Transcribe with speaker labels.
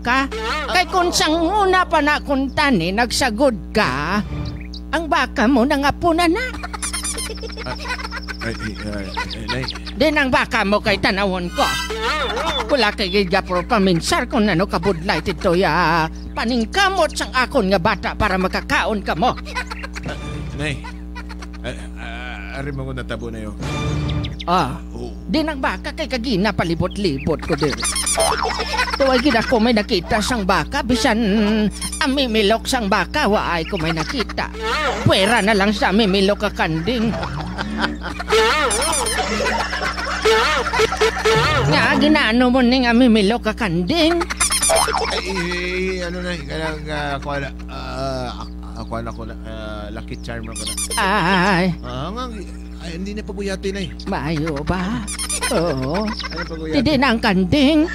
Speaker 1: baka. Kay kung sang una pa na kung tani, nagsagod ka, ang baka mo nangapunan na.
Speaker 2: Nay.
Speaker 1: Din ang baka mo kay tanawon ko. Wala kay gigapro paminsar kung ano kabudlay tito ya. Paningkamot sang akon nga bata para makakaon ka mo.
Speaker 2: Nay, ari mo ko natabo na yun.
Speaker 1: Din ang baka kay kagina palibot-libot ko din. Tuwag gina ko may nakita sang baka, bisan amimilok sang baka, waay ko may nakita. Pwera na lang sa amimilok ka kanding. Nga, ginaano mo ning amimilok ka kanding?
Speaker 2: Ano na, kanang ako na, lucky charm lang ko na. Ay, hindi na paguyati na
Speaker 1: Mayo ba? Oo. Hindi na ang kanding.